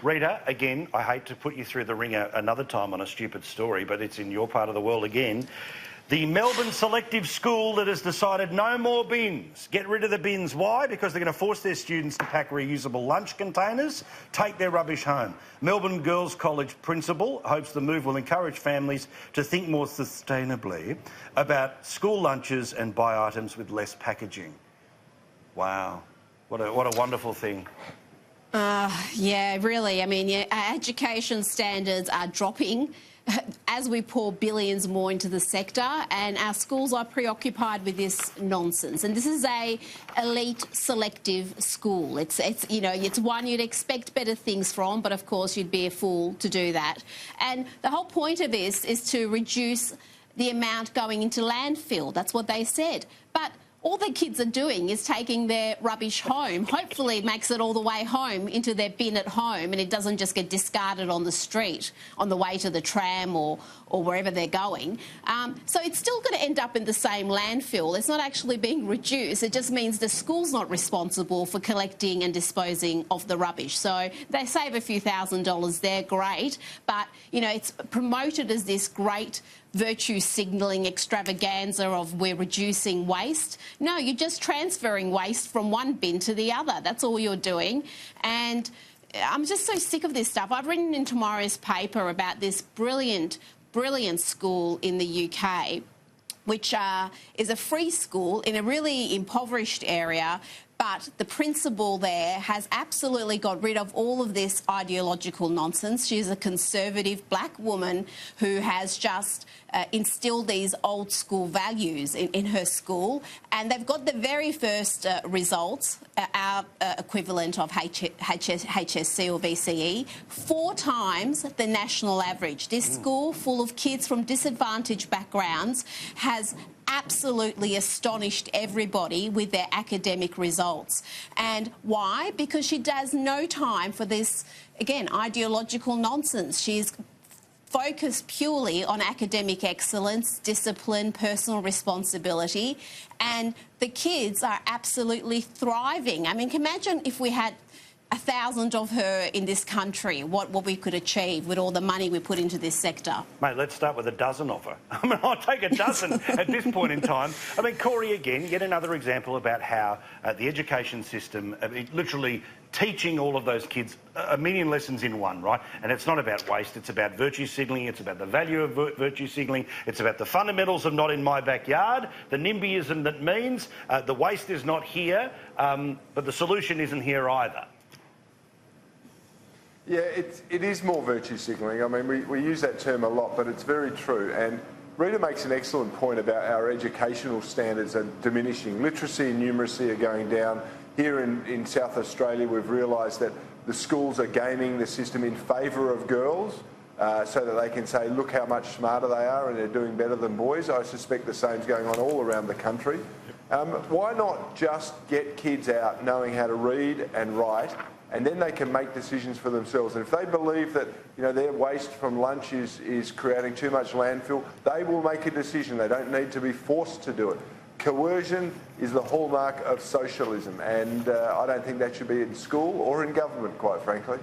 Rita, again, I hate to put you through the ringer another time on a stupid story, but it's in your part of the world again. The Melbourne selective school that has decided no more bins. Get rid of the bins. Why? Because they're going to force their students to pack reusable lunch containers, take their rubbish home. Melbourne Girls College principal hopes the move will encourage families to think more sustainably about school lunches and buy items with less packaging. Wow. What a wonderful thing. Yeah, really. I mean, our education standards are dropping as we pour billions more into the sector, and our schools are preoccupied with this nonsense. And this is a elite selective school. It's one you'd expect better things from, but of course you'd be a fool to do that. And the whole point of this is to reduce the amount going into landfill. That's what they said. But all the kids are doing is taking their rubbish home. Hopefully it makes it all the way home into their bin at home, and it doesn't just get discarded on the street on the way to the tram or wherever they're going. So it's still going to end up in the same landfill. It's not actually being reduced. It just means the school's not responsible for collecting and disposing of the rubbish. So they save a few $1,000s there, great. But, you know, it's promoted as this great virtue signalling extravaganza of we're reducing waste. No, you're just transferring waste from one bin to the other. That's all you're doing. And I'm just so sick of this stuff. I've written in tomorrow's paper about this brilliant school in the UK, which is a free school in a really impoverished area, but the principal there has absolutely got rid of all of this ideological nonsense. She's a conservative black woman who has just instilled these old school values in her school, and they've got the very first results, our equivalent of HSC or VCE, 4 times the national average. This school, full of kids from disadvantaged backgrounds, has absolutely astonished everybody with their academic results. And why? Because she does no time for this, again, ideological nonsense. She's focused purely on academic excellence, discipline, personal responsibility, and the kids are absolutely thriving. I mean, imagine if we had 1,000 of her in this country, what we could achieve with all the money we put into this sector. Mate, let's start with a dozen of her. I mean, I'll take a dozen at this point in time. I mean, Cory, again, yet another example about how the education system, literally teaching all of those kids a million lessons in one, right? And it's not about waste, it's about virtue signalling, it's about the value of virtue signalling, it's about the fundamentals of not in my backyard, the NIMBYism that means the waste is not here, but the solution isn't here either. Yeah, it is more virtue signalling. I mean, we use that term a lot, but it's very true. And Rita makes an excellent point about our educational standards are diminishing. Literacy and numeracy are going down. Here in South Australia, we've realised that the schools are gaming the system in favour of girls so that they can say, look how much smarter they are and they're doing better than boys. I suspect the same's going on all around the country. Why not just get kids out knowing how to read and write, and then they can make decisions for themselves? And if they believe that, you know, their waste from lunch is creating too much landfill, they will make a decision. They don't need to be forced to do it. Coercion is the hallmark of socialism, and I don't think that should be in school or in government, quite frankly.